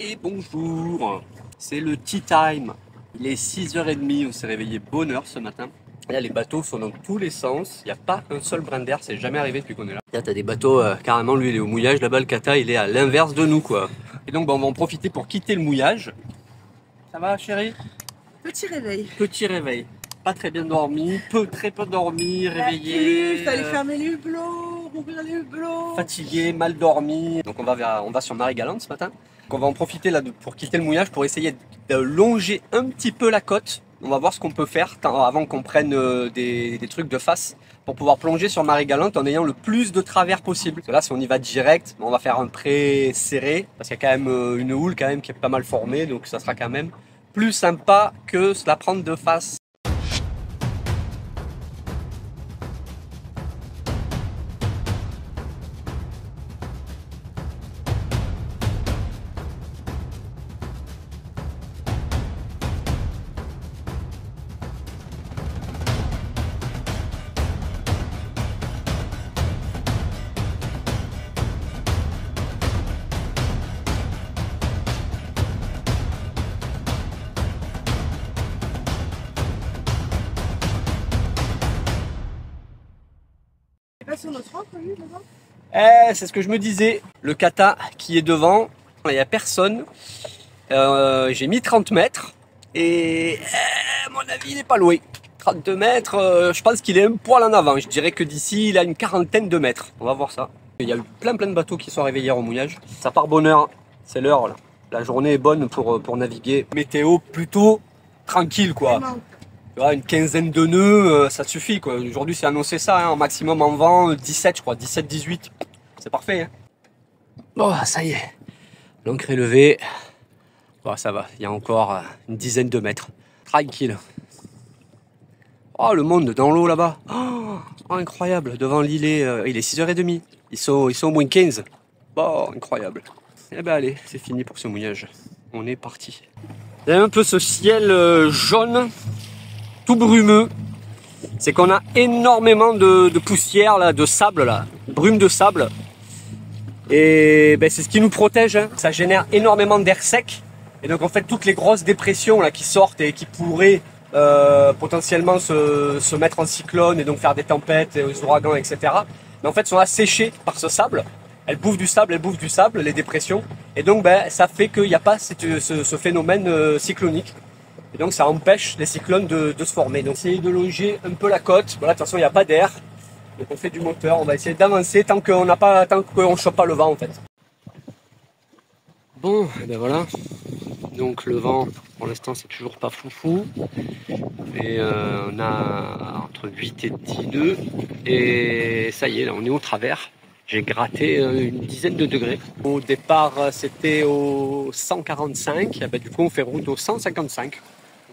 Et bonjour, c'est le tea time. Il est 6h30, on s'est réveillé bonne heure ce matin. Et là, les bateaux sont dans tous les sens, il n'y a pas un seul brin d'air, c'est jamais arrivé depuis qu'on est là. Là, t'as des bateaux, carrément, lui il est au mouillage, là-bas le kata il est à l'inverse de nous quoi. Et donc on va en profiter pour quitter le mouillage. Ça va chérie? Petit réveil. Petit réveil. Pas très bien dormi, très peu dormi, réveillé. Il fallait fermer les hublots, rouvrir les hublots. Fatigué, mal dormi. Donc on va sur Marie-Galante ce matin. Donc on va en profiter là pour quitter le mouillage pour essayer de longer un petit peu la côte. On va voir ce qu'on peut faire avant qu'on prenne des trucs de face pour pouvoir plonger sur Marie-Galante en ayant le plus de travers possible. Parce que là si on y va direct, on va faire un pré serré parce qu'il y a quand même une houle quand même qui est pas mal formée, donc ça sera quand même plus sympa que se la prendre de face. Pas sur notre route, lui, devant. C'est ce que je me disais. Le kata qui est devant, il n'y a personne. J'ai mis 30 mètres et à mon avis il n'est pas loin. 32 mètres, je pense qu'il est un poil en avant. Je dirais que d'ici il a une quarantaine de mètres. On va voir ça. Il y a eu plein de bateaux qui sont réveillés au mouillage. Ça part bonne heure, c'est l'heure là. La journée est bonne pour naviguer. Météo plutôt tranquille quoi. Tu vois, une quinzaine de nœuds, ça suffit quoi. Aujourd'hui c'est annoncé ça, hein, maximum en vent 17 je crois, 17-18. C'est parfait. Hein. Bon, ça y est. L'ancre est levée. Bon, ça va, il y a encore une dizaine de mètres. Tranquille. Oh, le monde dans l'eau là-bas. Oh, incroyable. Devant l'île, il est 6h30. Ils sont au moins 15. Bon, incroyable. Eh ben allez, c'est fini pour ce mouillage. On est parti. Il y a un peu ce ciel jaune, tout brumeux. C'est qu'on a énormément de poussière, là, de sable, là. Brume de sable. Et ben, c'est ce qui nous protège. Hein. Ça génère énormément d'air sec. Et donc en fait toutes les grosses dépressions là qui sortent et qui pourraient potentiellement se mettre en cyclone et donc faire des tempêtes, des ouragans, etc. Mais en fait sont asséchées par ce sable. Elles bouffent du sable, les dépressions. Et donc ben, ça fait qu'il n'y a pas ce phénomène cyclonique. Et donc ça empêche les cyclones de se former. Donc essayer de longer un peu la côte. Voilà, de toute façon il n'y a pas d'air. Donc on fait du moteur, on va essayer d'avancer tant qu'on ne chope pas le vent en fait. Bon, et ben voilà. Donc le vent, pour l'instant, c'est toujours pas foufou. Mais on a entre 8 et 10 nœuds. Et ça y est, là, on est au travers. J'ai gratté une dizaine de degrés. Au départ, c'était au 145. Et ben, du coup, on fait route au 155. Donc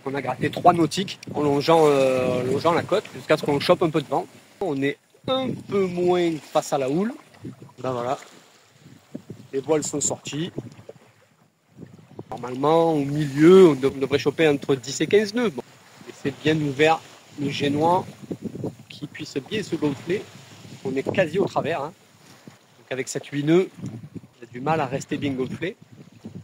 on a gratté 3 nautiques en longeant la côte jusqu'à ce qu'on chope un peu de vent. On est un peu moins face à la houle. Ben voilà. Les voiles sont sorties. Normalement, au milieu, on devrait choper entre 10 et 15 nœuds. Bon. Et c'est bien ouvert, le génois, qui puisse bien se gonfler. On est quasi au travers. Hein. Donc avec 7-8 nœuds, il a du mal à rester bien gonflé.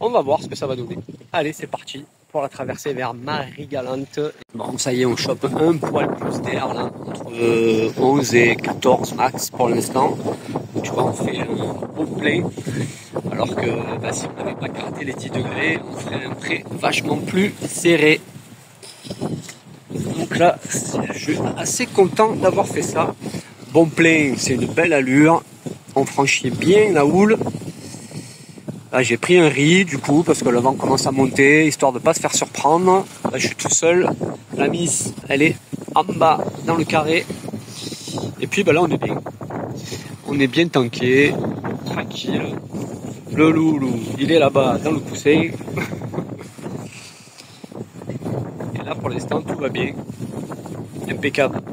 On va voir ce que ça va donner. Allez, c'est parti pour la traversée vers Marie-Galante. Bon, ça y est, on chope un poil plus d'air, là, entre 11 et 14 max pour l'instant. Tu vois, on fait un bon plein. Alors que si on n'avait pas gratté les 10 degrés, on ferait un pré vachement plus serré. Donc là, je suis assez content d'avoir fait ça. Bon plein, c'est une belle allure. On franchit bien la houle. Là, j'ai pris un riz du coup parce que le vent commence à monter, histoire de ne pas se faire surprendre. Là, je suis tout seul. La mise, elle est en bas dans le carré. Et puis là, on est bien. On est bien tanké, tranquille. Le loulou, il est là-bas dans le coussin. Et là, pour l'instant, tout va bien. Impeccable.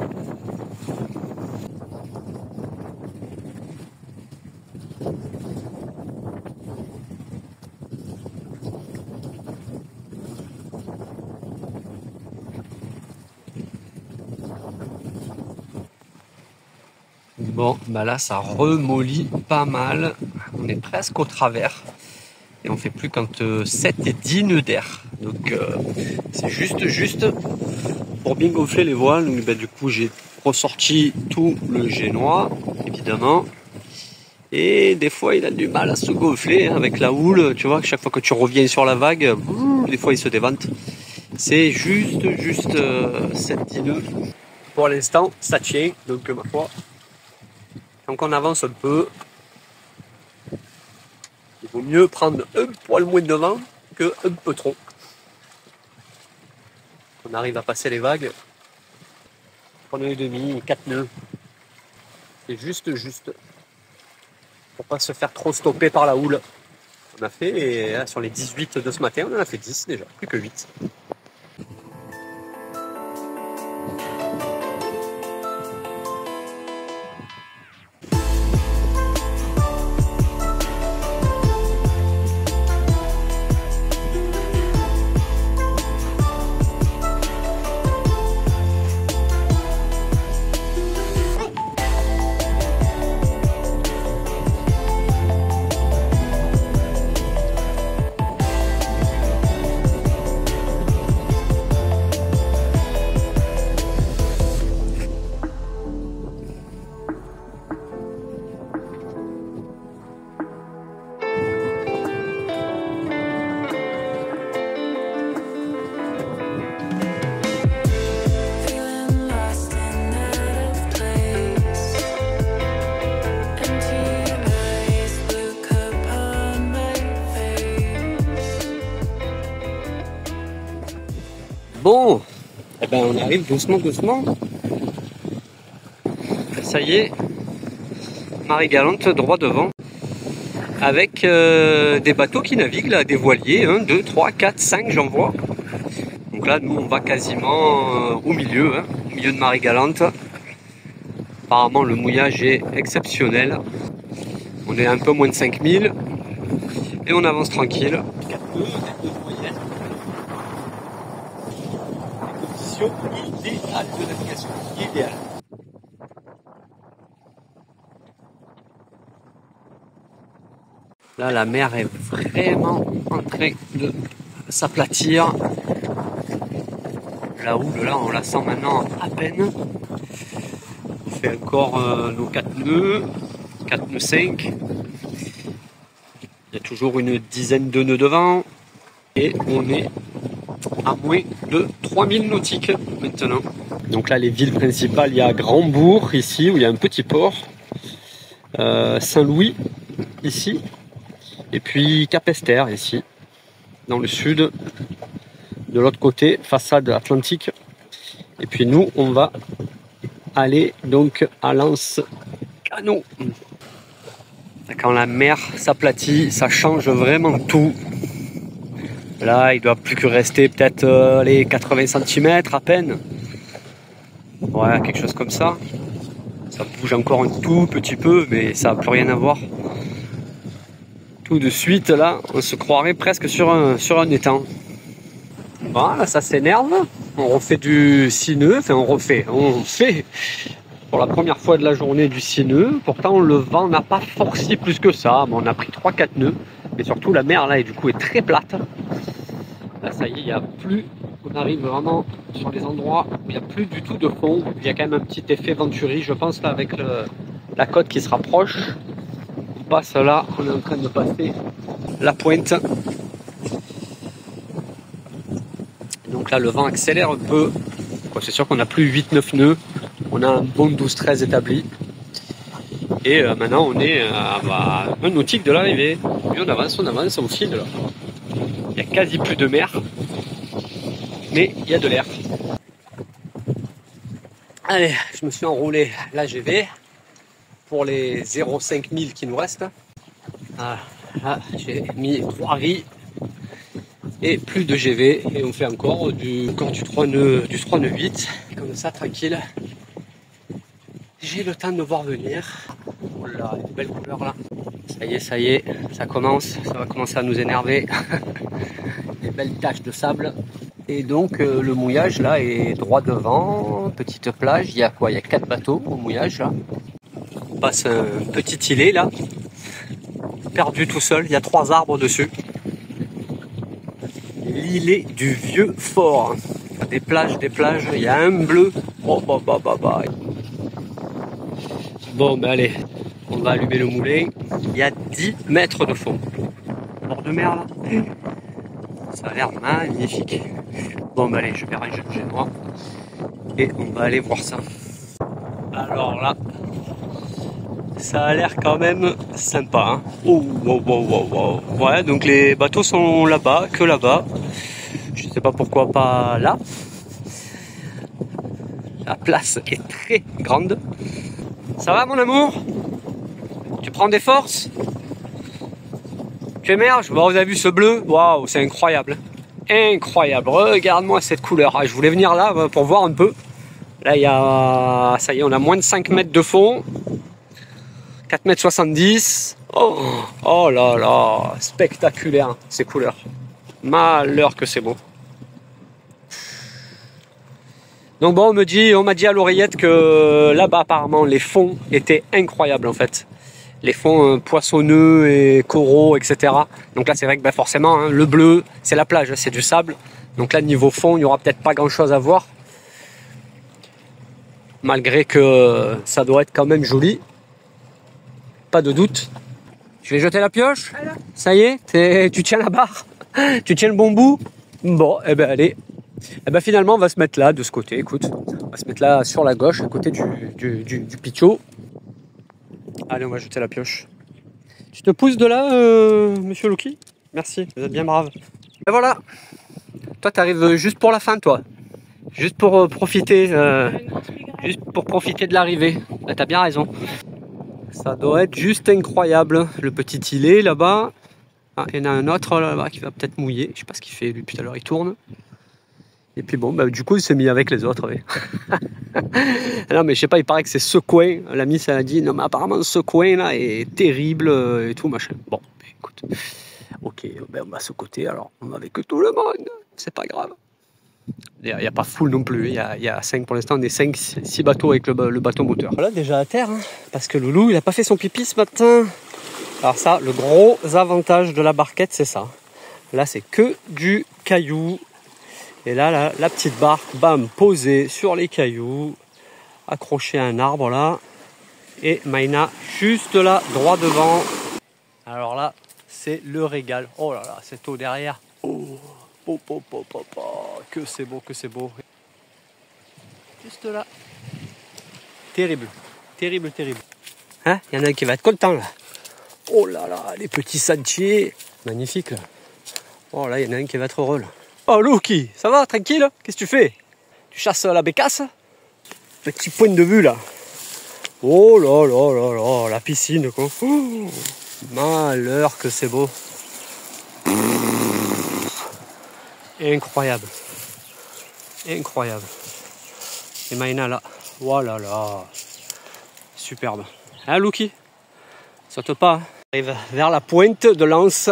Bon, bah là, ça remollit pas mal. On est presque au travers. Et on fait plus qu'entre 7 et 10 nœuds d'air. Donc c'est juste pour bien gonfler les voiles. Donc, du coup j'ai ressorti tout le génois, évidemment. Et des fois il a du mal à se gonfler avec la houle. Tu vois, chaque fois que tu reviens sur la vague, des fois il se dévente. C'est juste 7-10 nœuds. Pour l'instant ça tient, donc ma foi. Tant qu'on avance un peu, il vaut mieux prendre un poil moins de vent que un peu trop. On arrive à passer les vagues. 3 nœuds et demi, 4 nœuds. C'est juste. Pour pas se faire trop stopper par la houle. On a fait, et là, sur les 18 de ce matin, on en a fait 10 déjà, plus que 8. Bon, eh ben on arrive doucement. Ça y est, Marie-Galante droit devant. Avec des bateaux qui naviguent là, des voiliers, 1, 2, 3, 4, 5 j'en vois. Donc là nous on va quasiment au milieu de Marie-Galante. Apparemment le mouillage est exceptionnel. On est un peu moins de 5000 et on avance tranquille. Idéal de navigation, idéal. Là, la mer est vraiment en train de s'aplatir. La houle, là, on la sent maintenant à peine. On fait encore nos 4 nœuds, 4 nœuds 5. Il y a toujours une dizaine de nœuds de vent. Et on est à moins de 3000 nautiques maintenant. Donc là, les villes principales, il y a Grandbourg ici, où il y a un petit port. Saint-Louis ici. Et puis Capesterre ici, dans le sud. De l'autre côté, façade atlantique. Et puis nous, on va aller donc à Lens-Canot. Quand la mer s'aplatit, ça change vraiment tout. Là, il ne doit plus que rester peut-être les 80 cm à peine. Ouais, quelque chose comme ça. Ça bouge encore un tout petit peu, mais ça n'a plus rien à voir. Tout de suite, là, on se croirait presque sur un étang. Voilà, ça s'énerve. On refait du 6 nœuds. Enfin, on fait pour la première fois de la journée du 6 nœuds. Pourtant, le vent n'a pas forci plus que ça. Mais on a pris 3-4 nœuds. Mais surtout, la mer, là, et du coup, est très plate. Là, ça y est, il n'y a plus. On arrive vraiment sur les endroits où il n'y a plus du tout de fond. Il y a quand même un petit effet Venturi, je pense, là, avec la côte qui se rapproche. On passe là, on est en train de passer la pointe. Donc là, le vent accélère un peu. C'est sûr qu'on n'a plus 8-9 nœuds. On a un bon 12-13 établi. Et maintenant, on est à un nautique de l'arrivée. Puis on avance, on file là. Il n'y a quasi plus de mer. Mais il y a de l'air. Allez, je me suis enroulé l'AGV pour les 0,5 000 qui nous restent. Voilà, là, j'ai mis 3 riz et plus de GV. Et on fait encore du 3 nœuds 8. Comme ça, tranquille. J'ai le temps de voir venir. Oh là, il y a des belles couleurs là. Ça y est, ça commence. Ça va commencer à nous énerver. Des belles taches de sable. Et donc le mouillage là est droit devant, petite plage, il y a quoi? Il y a 4 bateaux au mouillage là. On passe un petit îlet là. perdu tout seul. Il y a 3 arbres dessus. L'îlet du Vieux Fort. Des plages. Il y a un bleu. Oh, bah. Bon, ben allez. On va allumer le moulin. Il y a 10 mètres de fond. Bord de mer, là. Ça a l'air magnifique. Bon, ben allez, je vais ranger chez moi. Et on va aller voir ça. Alors là, ça a l'air quand même sympa. Hein. Oh, wow. Ouais, donc les bateaux sont là-bas, que là-bas. Je sais pas pourquoi pas là. La place est très grande. Ça va, mon amour? Tu prends des forces? Tu émerges? Bon, vous avez vu ce bleu? Waouh, c'est incroyable. Incroyable. Regarde-moi cette couleur. Ah, je voulais venir là pour voir un peu. Là, il y a... Ça y est, on a moins de 5 mètres de fond. 4,70 m. Oh là là. Spectaculaire, ces couleurs. Malheur que c'est beau. Donc bon, on m'a dit à l'oreillette que là-bas, apparemment, les fonds étaient incroyables, en fait. Les fonds poissonneux et coraux, etc. Donc là, c'est vrai que forcément, hein, le bleu, c'est la plage, c'est du sable. Donc là, niveau fond, il n'y aura peut-être pas grand-chose à voir. Malgré que ça doit être quand même joli. Pas de doute. Je vais jeter la pioche. Alors. Ça y est, tu tiens la barre. Tu tiens le bon bout. Bon, eh ben allez. Eh ben finalement, on va se mettre là, de ce côté, écoute. On va se mettre là, sur la gauche, à côté du pitcho. Allez, on va jeter la pioche. Tu te pousses de là, monsieur Loki? Merci, vous êtes bien brave. Et voilà. Toi, t'arrives juste pour la fin, toi. Juste pour profiter, de l'arrivée. Bah, t'as bien raison. Ça doit être juste incroyable. Le petit îlet là-bas. Ah, il y en a un autre là-bas qui va peut-être mouiller. Je sais pas ce qu'il fait lui, tout à l'heure il tourne. Et puis bon, du coup il s'est mis avec les autres. Oui. Non mais je sais pas, il paraît que c'est ce coin. L'ami ça a dit, non mais apparemment ce coin là est terrible et tout machin. Bon, écoute. Ok, on va à ce côté alors. On va avec tout le monde. C'est pas grave. Il n'y a pas full non plus, il y a 5 pour l'instant, on est 6 bateaux avec le bateau moteur. Voilà déjà à terre, hein, parce que Loulou il a pas fait son pipi ce matin. Alors ça, le gros avantage de la barquette c'est ça. Là c'est que du caillou. Et là la petite barque, bam, posée sur les cailloux, accrochée à un arbre là. Et Maïna juste là, droit devant. Alors là, c'est le régal. Oh là là, cette eau derrière. Que c'est beau, que c'est beau. Juste là. Terrible. Hein? Il y en a un qui va être content là. Oh là là, les petits sentiers. Magnifique là. Oh là, il y en a un qui va être heureux là. Oh Loki, ça va, tranquille? Qu'est-ce que tu fais? Tu chasses la bécasse? Petit point de vue là. Oh là là là là, la piscine quoi. Oh, malheur que c'est beau. Incroyable. Et Maïna là. Oh là là. Superbe. Hein Loki? Saute pas. Hein. On arrive vers la pointe de l'Anse.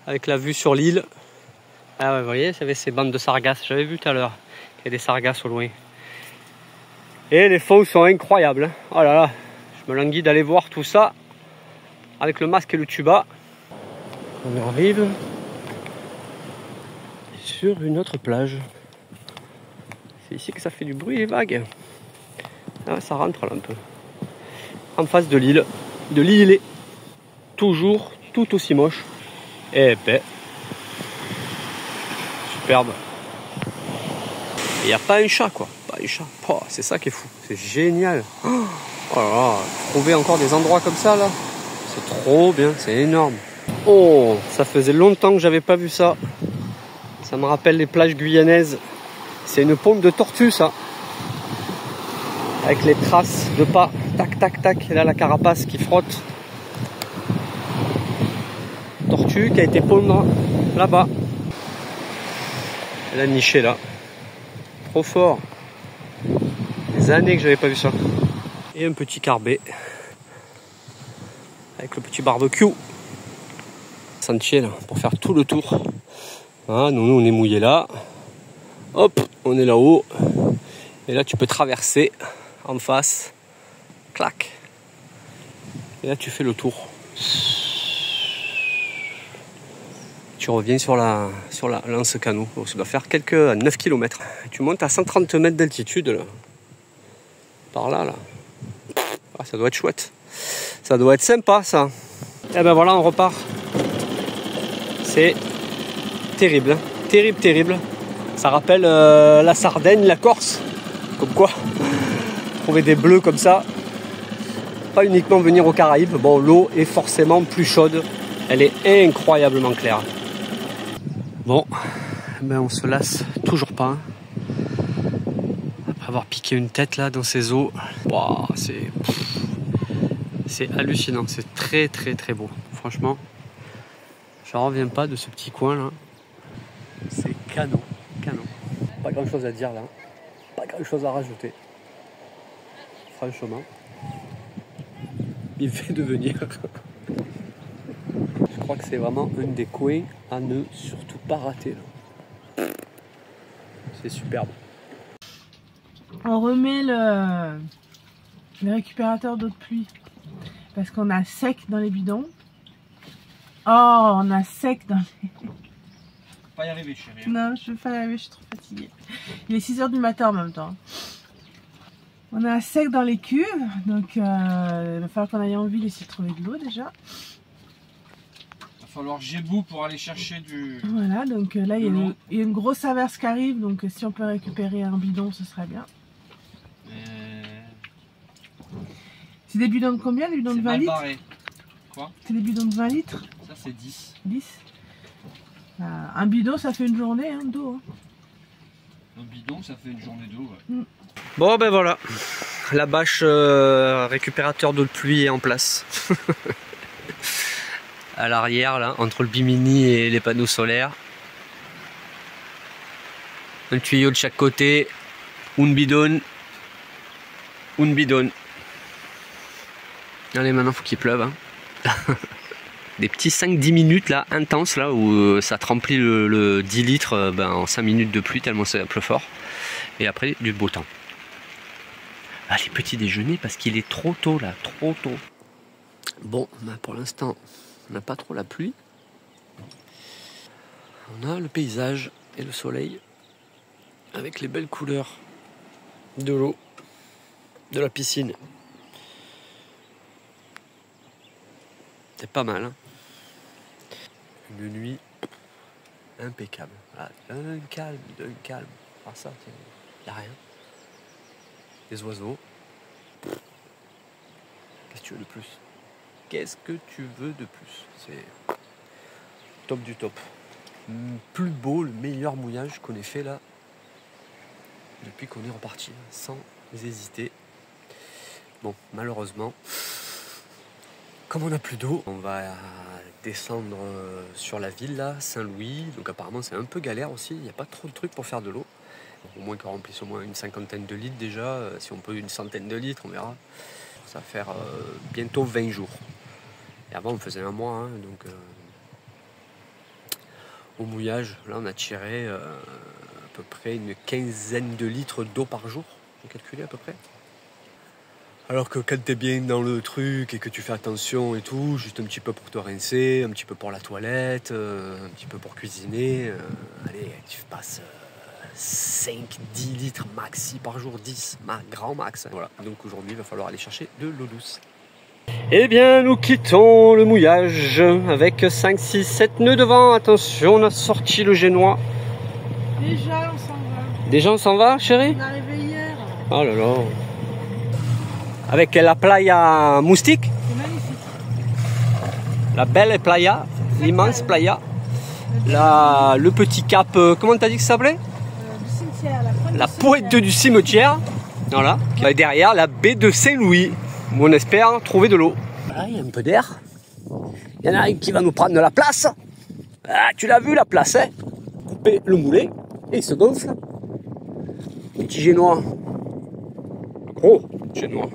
Avec la vue sur l'île. Ah ouais, vous voyez, j'avais ces bandes de sargasses. J'avais vu tout à l'heure. Il y a des sargasses au loin. Et les fonds sont incroyables. Hein. Oh là là. Je me languis d'aller voir tout ça. Avec le masque et le tuba. On arrive sur une autre plage. C'est ici que ça fait du bruit les vagues. Ah, ça rentre là un peu. En face de l'île. De l'îlet. Toujours tout aussi moche. Et épais. Superbe. Il n'y a pas un chat quoi. Pas un chat. Oh, c'est ça qui est fou. C'est génial. Oh là là. Trouver encore des endroits comme ça là. C'est trop bien. C'est énorme. Oh, ça faisait longtemps que j'avais pas vu ça. Ça me rappelle les plages guyanaises. C'est une pompe de tortue ça. Avec les traces de pas. Tac, tac, tac. Et là la carapace qui frotte. Tortue qui a été pondre là-bas. Elle a niché là. Trop fort. Des années que j'avais pas vu ça. Et un petit carbet. Avec le petit barbecue. Sentier là, pour faire tout le tour. Ah, nous on est mouillé là. Hop, on est là-haut. Et là tu peux traverser en face. Clac. Et là tu fais le tour. tu reviens sur la lance canot. Donc, ça doit faire quelques 9 km. Tu montes à 130 mètres d'altitude là. Par là. Ah, ça doit être chouette. Ça doit être sympa ça. Et ben voilà, on repart. C'est terrible, hein. Terrible. Ça rappelle la Sardaigne, la Corse. Comme quoi, trouver des bleus comme ça. Pas uniquement venir aux Caraïbes. Bon, l'eau est forcément plus chaude. Elle est incroyablement claire. Bon, ben on se lasse toujours pas. Hein. Après avoir piqué une tête là dans ces eaux. Wow, c'est hallucinant. C'est très beau. Franchement, j'en reviens pas de ce petit coin là. C'est canon. Pas grand chose à dire là. Pas grand chose à rajouter. Franchement. Il fait de venir. Je crois que c'est vraiment un des coins à ne surtout pas rater. C'est superbe. On remet le récupérateur d'eau de pluie parce qu'on a sec dans les bidons. Oh, on a sec dans les... Pas y arriver, chérie. Non, je vais pas y arriver, je suis trop fatiguée. Il est 6 h du matin en même temps. On a sec dans les cuves, donc il va falloir qu'on aille en ville essayer de trouver de l'eau déjà. Il va falloir Gébou pour aller chercher du... Voilà, donc là il y a une grosse averse qui arrive, donc si on peut récupérer un bidon, ce serait bien. C'est des bidons de combien? Des bidons de 20 litres? Barré. Quoi? C'est des bidons de 20 litres? Ça c'est 10. 10. Un bidon ça fait une journée hein, d'eau. Hein. Un bidon ça fait une journée d'eau. Ouais. Bon ben voilà, la bâche récupérateur d'eau de pluie est en place. À l'arrière là, entre le bimini et les panneaux solaires. Un tuyau de chaque côté, une bidonne. Allez, maintenant faut qu'il pleuve. Hein. Des petits 5-10 minutes là, intenses là, où ça te remplit le 10 litres en 5 minutes de pluie tellement ça pleut fort. Et après du beau temps. Allez, petit déjeuner parce qu'il est trop tôt là, trop tôt. Bon, ben pour l'instant, on n'a pas trop la pluie. On a le paysage et le soleil avec les belles couleurs de l'eau, de la piscine. C'est pas mal, hein. Une nuit impeccable. Voilà, d'un calme. Ah ça, il n'y a rien. Des oiseaux. Qu'est-ce que tu veux de plus? Qu'est-ce que tu veux de plus? C'est top du top. Plus beau, le meilleur mouillage qu'on ait fait là depuis qu'on est reparti, sans hésiter. Bon, malheureusement, comme on n'a plus d'eau, on va descendre sur la ville là, Saint-Louis. Donc apparemment c'est un peu galère aussi, il n'y a pas trop de trucs pour faire de l'eau. Au moins qu'on remplisse au moins une 50aine de litres déjà, si on peut une 100aine de litres, on verra. Ça va faire bientôt 20 jours. Et avant on faisait un mois, hein, donc au mouillage, là on a tiré à peu près une 15aine de litres d'eau par jour, j'ai calculé à peu près. Alors que quand t'es bien dans le truc et que tu fais attention et tout, juste un petit peu pour te rincer, un petit peu pour la toilette, un petit peu pour cuisiner, allez, tu passes 5-10 litres maxi par jour, 10, grand max. Voilà, donc aujourd'hui il va falloir aller chercher de l'eau douce. Eh bien, nous quittons le mouillage avec 5, 6, 7 nœuds de vent. Attention, on a sorti le génois. Déjà on s'en va. Déjà on s'en va, chérie? On est arrivé hier. Oh là là. Avec la playa Moustique. C'est magnifique. La belle playa, l'immense playa. Le petit cap, comment t'as dit que ça s'appelait? Du cimetière, la pointe du cimetière. Voilà. Et derrière, la baie de Saint-Louis, où on espère trouver de l'eau. Voilà, il y a un peu d'air. Il y en a un qui va nous prendre de la place. Ah, tu l'as vu la place, hein? Couper le moulet et il se gonfle. Petit génois. Gros génois.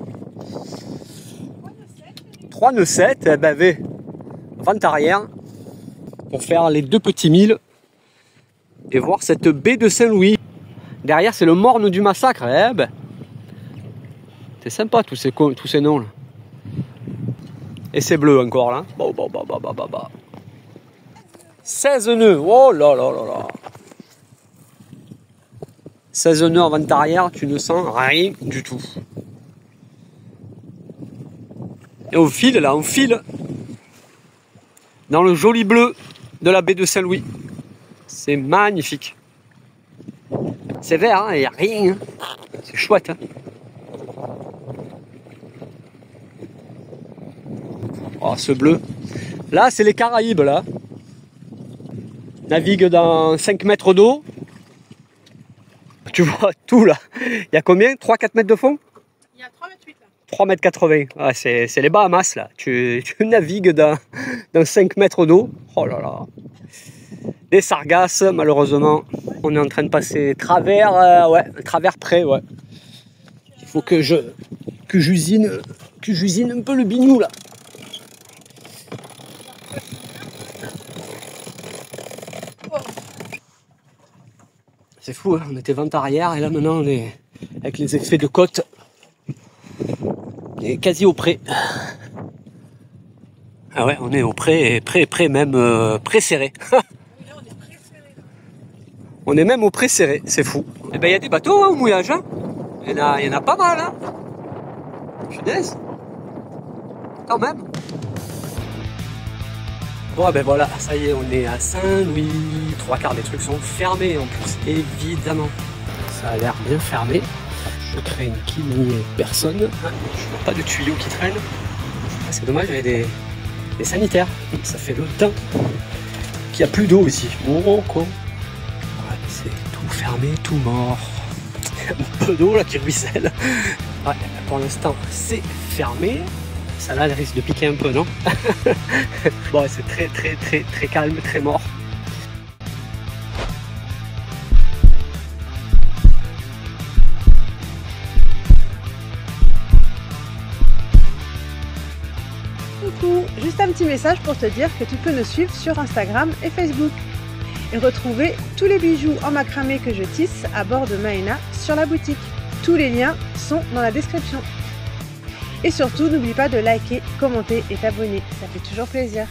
3 nœuds 7, eh ben, vente arrière pour faire les 2 petits milles et voir cette baie de Saint-Louis. Derrière, c'est le morne du massacre. Eh ben, c'est sympa tous ces noms là. Et c'est bleu encore là. 16 nœuds, oh là là là là. 16 nœuds en vente arrière, tu ne sens rien du tout. Et on file là, on file dans le joli bleu de la baie de Saint-Louis. C'est magnifique. C'est vert, il n'y a rien. C'est chouette. Hein. Oh, ce bleu. Là, c'est les Caraïbes, là. Navigue dans 5 mètres d'eau. Tu vois tout, là. Il y a combien? 3-4 mètres de fond? Il y a 3,8 m. 3,80 m. Ah, c'est les Bahamas, là. Tu navigues dans 5 mètres d'eau. Oh là là. Des sargasses, malheureusement. On est en train de passer travers, ouais, travers près, ouais. Il faut que j'usine un peu le bignou, là. C'est fou, hein, on était vent arrière et là maintenant on est avec les effets de côte. On est quasi au pré. Ah ouais, on est au pré, pré même pré-serré. On est même au pré-serré, c'est fou. Et ben il y a des bateaux hein, au mouillage. Hein. Il y en a pas mal. Hein. Punaise. Quand même. Bon ben voilà, ça y est, on est à Saint-Louis. 3/4 des trucs sont fermés en plus, évidemment. Ça a l'air bien fermé. Je crains qu'il n'y ait personne. Je vois pas de tuyaux qui traînent. Ah, c'est dommage, il y avait des sanitaires. Ça fait longtemps qu'il n'y a plus d'eau ici. Oh quoi. Ouais, c'est tout fermé, tout mort. Un peu d'eau là qui ruisselle. Ouais, pour l'instant, c'est fermé. Ça là, elle risque de piquer un peu, non? Bon, c'est très calme, très mort. Coucou, juste un petit message pour te dire que tu peux nous suivre sur Instagram et Facebook. Et retrouver tous les bijoux en macramé que je tisse à bord de Maena sur la boutique. Tous les liens sont dans la description. Et surtout, n'oublie pas de liker, commenter et t'abonner, ça fait toujours plaisir.